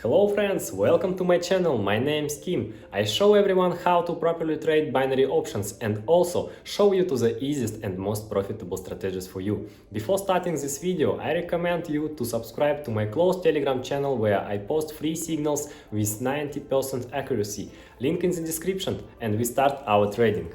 Hello friends, welcome to my channel. My name is Kim. I show everyone how to properly trade binary options and also show you to the easiest and most profitable strategies for you. Before starting this video, I recommend you to subscribe to my closed Telegram channel where I post free signals with 90% accuracy. Link in the description, and we start our trading.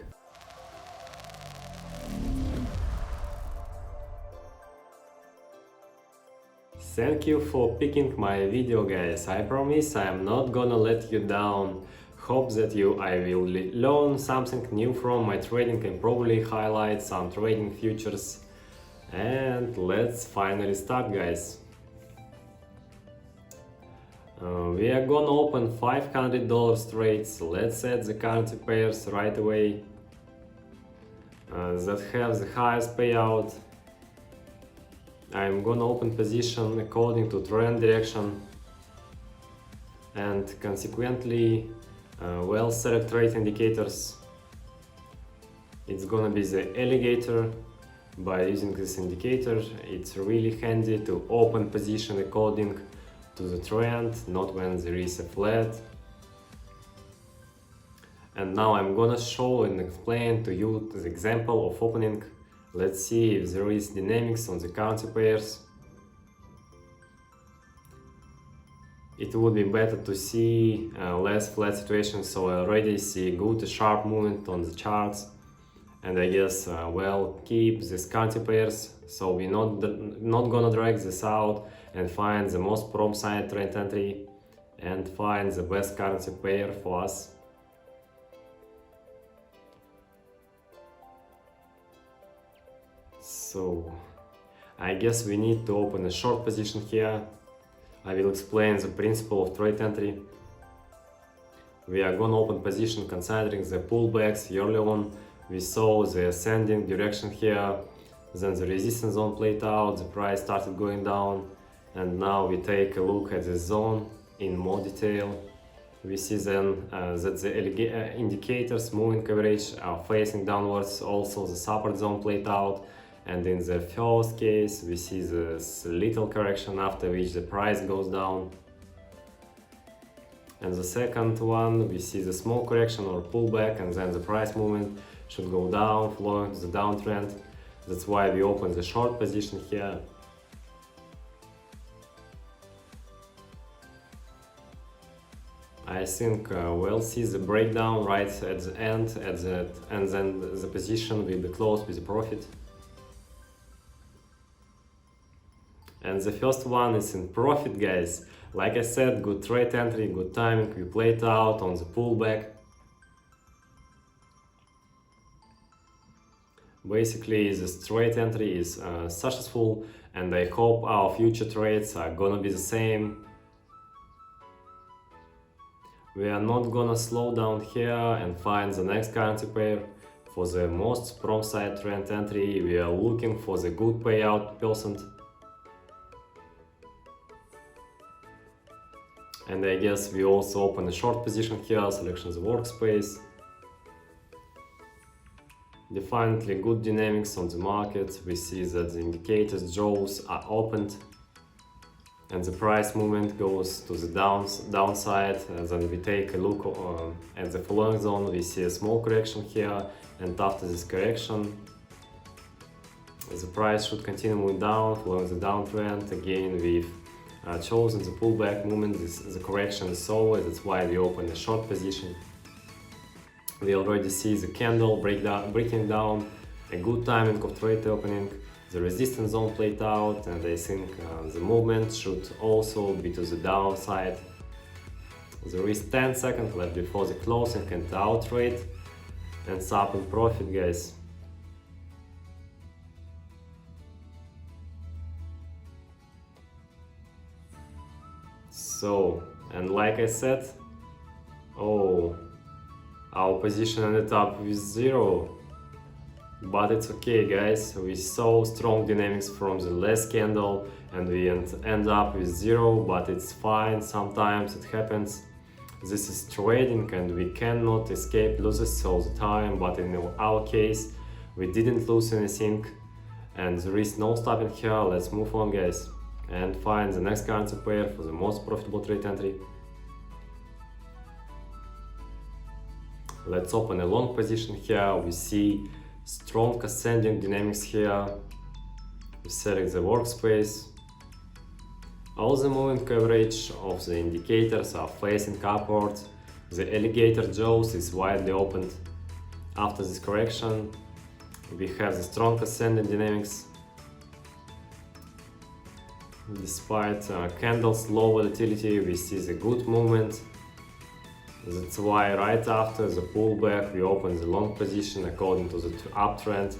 Thank you for picking my video, guys. I promise I am not gonna let you down. Hope that I will learn something new from my trading and probably highlight some trading futures. And let's finally start, guys. We are gonna open $500 trades. Let's set the currency pairs right away that have the highest payout. I'm gonna open position according to trend direction and consequently select trade indicators. It's gonna be the alligator. By using this indicator, it's really handy to open position according to the trend, not when there is a flat. And now I'm gonna show and explain to you the example of opening. Let's see if there is dynamics on the currency pairs. It would be better to see less flat situations, so I already see good sharp movement on the charts. And I guess keep these currency pairs, so we're not gonna drag this out and find the most promising trend entry and find the best currency pair for us. So I guess we need to open a short position here. I will explain the principle of trade entry. We are gonna open position considering the pullbacks. Early on we saw the ascending direction here, then the resistance zone played out, the price started going down, and now we take a look at the zone in more detail. We see then that the indicators moving average are facing downwards. Also the support zone played out. And in the first case, we see this little correction after which the price goes down. And the second one, we see the small correction or pullback, and then the price movement should go down, flowing to the downtrend. That's why we open the short position here. I think we'll see the breakdown right at the end, and then the position will be closed with a profit. And the first one is in profit, guys. Like I said, good trade entry, good timing. We played out on the pullback. Basically, this trade entry is successful, and I hope our future trades are gonna be the same. We are not gonna slow down here and find the next currency pair. For the most promising trend entry, we are looking for the good payout percent. And I guess we also open a short position here, selection the workspace. Definitely good dynamics on the market. We see that the indicators jaws are opened and the price movement goes to the downside. And then we take a look at the following zone. We see a small correction here, and after this correction the price should continue moving down, following the downtrend. Again, we've chosen the pullback movement. The correction is over. That's why we open a short position. We already see the candle breaking down, a good timing of trade opening. The resistance zone played out, and I think the movement should also be to the downside. There is 10 seconds left before the closing, and our trade ends up in profit, guys. So, and like I said, our position ended up with 0. But it's okay, guys. We saw strong dynamics from the last candle and we end up with 0, but it's fine. Sometimes it happens. This is trading and we cannot escape losses all the time, but in our case, we didn't lose anything and there is no stopping here. Let's move on, guys. and find the next currency pair for the most profitable trade entry. Let's open a long position here. We see strong ascending dynamics here. We select the workspace. All the moving average of the indicators are facing upwards. The alligator jaws is widely opened. After this correction, we have the strong ascending dynamics. Despite candles low volatility, we see the good movement. That's why right after the pullback we open the long position according to the uptrend.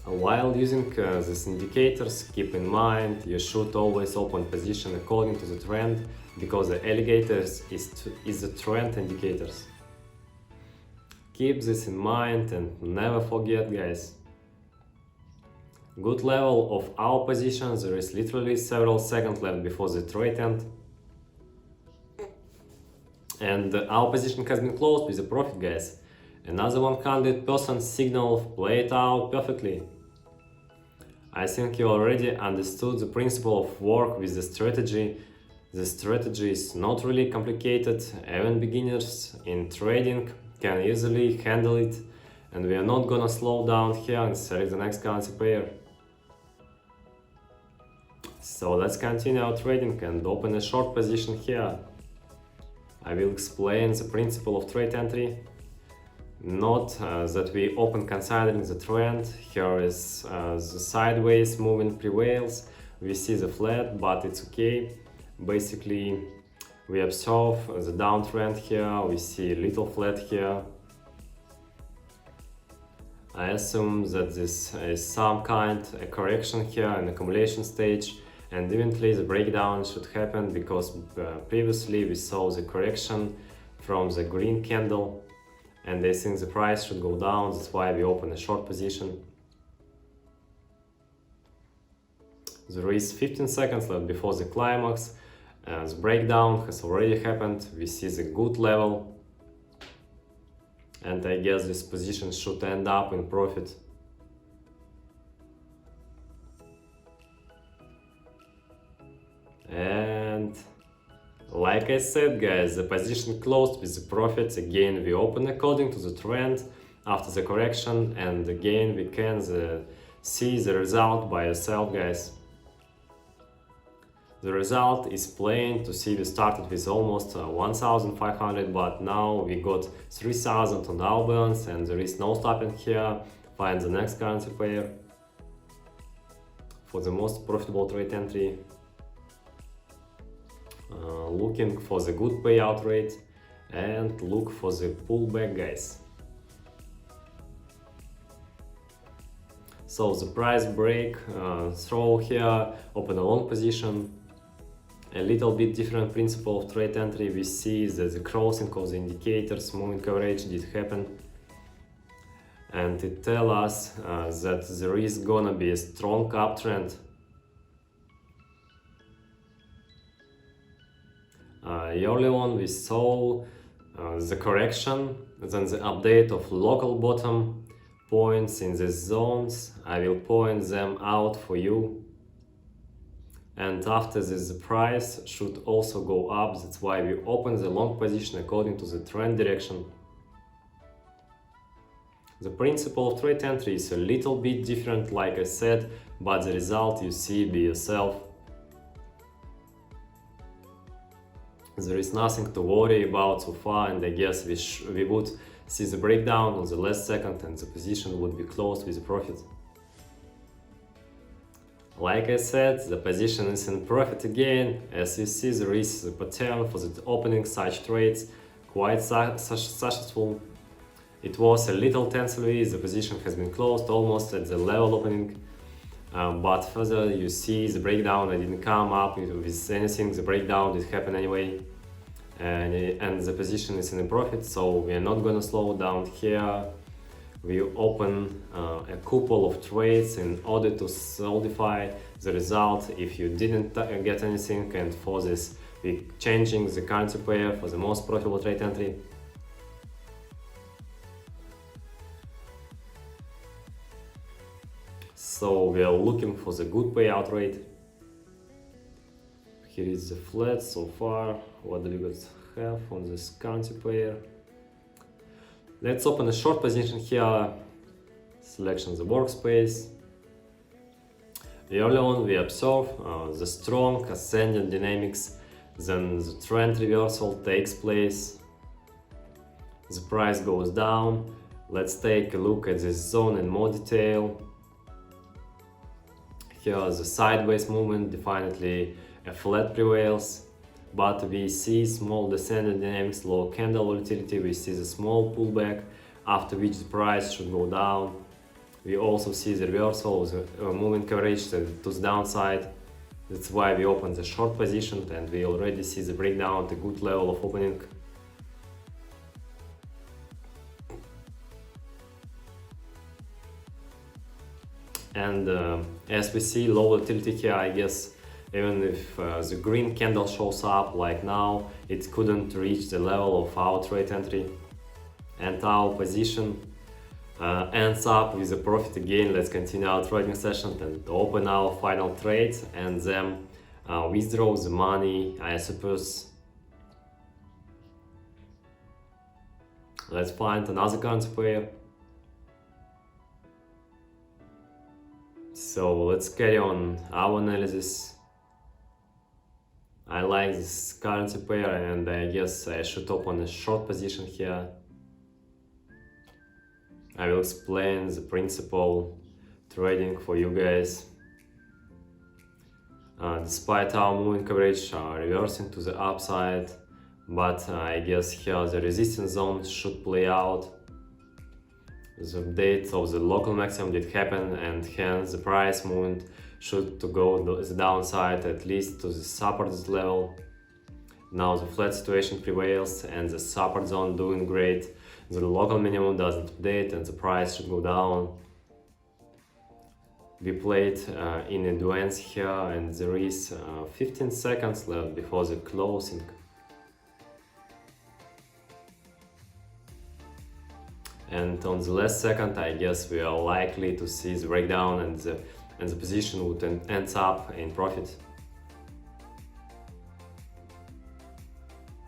While using these indicators, keep in mind you should always open position according to the trend, because the alligators is the trend indicators. Keep this in mind and never forget, guys. Good level of our position, there is literally several seconds left before the trade end. And our position has been closed with a profit, guys. Another 100% signal played out perfectly. I think you already understood the principle of work with the strategy. The strategy is not really complicated, even beginners in trading can easily handle it, and we are not gonna slow down here and select the next currency pair. So let's continue our trading and open a short position here. I will explain the principle of trade entry. Not that we open considering the trend. Here is the sideways movement prevails. We see the flat, but it's okay. Basically, we observe the downtrend here. We see a little flat here. I assume that this is some kind of correction here, an accumulation stage, and eventually the breakdown should happen, because previously we saw the correction from the green candle, and I think the price should go down. That's why we open a short position. There is 15 seconds left before the climax. The breakdown has already happened. We see the good level, and I guess this position should end up in profit. And like I said, guys, the position closed with the profit. Again, we open according to the trend after the correction, and again we can see the result by yourself, guys. The result is plain to see. We started with almost 1,500, but now we got 3,000 on our balance, and there is no stopping here. Find the next currency pair for the most profitable trade entry. Looking for the good payout rate and look for the pullback, guys. So the price break throw here, open a long position. A little bit different principle of trade entry. We see that the crossing of the indicators, moving average did happen, and it tells us that there is gonna be a strong uptrend. Early on we saw the correction, then the update of local bottom points in the zones. I will point them out for you. And after this, the price should also go up. That's why we open the long position according to the trend direction. The principle of trade entry is a little bit different, like I said, but the result you see by yourself. There is nothing to worry about so far, and I guess we would see the breakdown on the last second and the position would be closed with a profit. Like I said, the position is in profit again. As you see, there is a pattern for the opening such trades, quite successful. It was a little tensely, the position has been closed almost at the level opening. But further you see the breakdown, I didn't come up with anything, the breakdown did happen anyway, and the position is in a profit, so we are not gonna slow down here. We open a couple of trades in order to solidify the result if you didn't get anything, and for this we changing the currency pair for the most profitable trade entry. So we are looking for the good payout rate. Here is the flat so far. What do we have on this currency pair? Let's open a short position here. Selection the workspace. Early on we observe the strong ascending dynamics, then the trend reversal takes place. The price goes down. Let's take a look at this zone in more detail. Here the sideways movement, definitely a flat prevails, but we see small descending dynamics, low candle volatility, we see the small pullback, after which the price should go down. We also see the reversal of the moving coverage to the downside. That's why we open the short position, and we already see the breakdown at a good level of opening. And as we see low volatility here, I guess even if the green candle shows up like now, it couldn't reach the level of our trade entry, and our position ends up with a profit again. Let's continue our trading session and open our final trade and then withdraw the money, I suppose. Let's find another currency pair. So let's carry on our analysis. I like this currency pair, and I guess I should open a short position here. I will explain the principle trading for you guys. Despite our moving average reversing to the upside, but I guess here the resistance zone should play out. The update of the local maximum did happen, and hence the price movement should to go the downside at least to the support level. Now the flat situation prevails and the support zone doing great. The local minimum doesn't update and the price should go down. We played in advance here, and there is 15 seconds left before the closing. And on the last second, I guess we are likely to see the breakdown, and the position would end up in profit.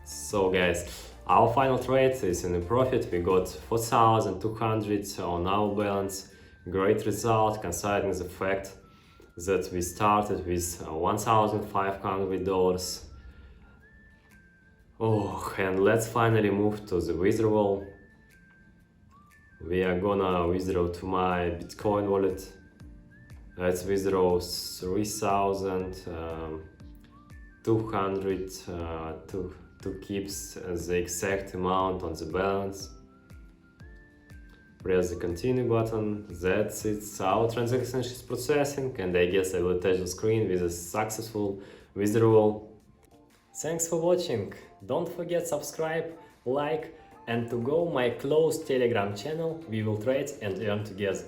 So guys, our final trade is in a profit. We got 4,200 on our balance. Great result considering the fact that we started with $1,500. Oh, and let's finally move to the withdrawal. We are gonna withdraw to my Bitcoin wallet. Let's withdraw 3,200 to keep the exact amount on the balance. Press the continue button. That's it. Our transaction is processing, and I guess I will touch the screen with a successful withdrawal. Thanks for watching. Don't forget subscribe, like, and to go my closed Telegram channel. We will trade and earn together.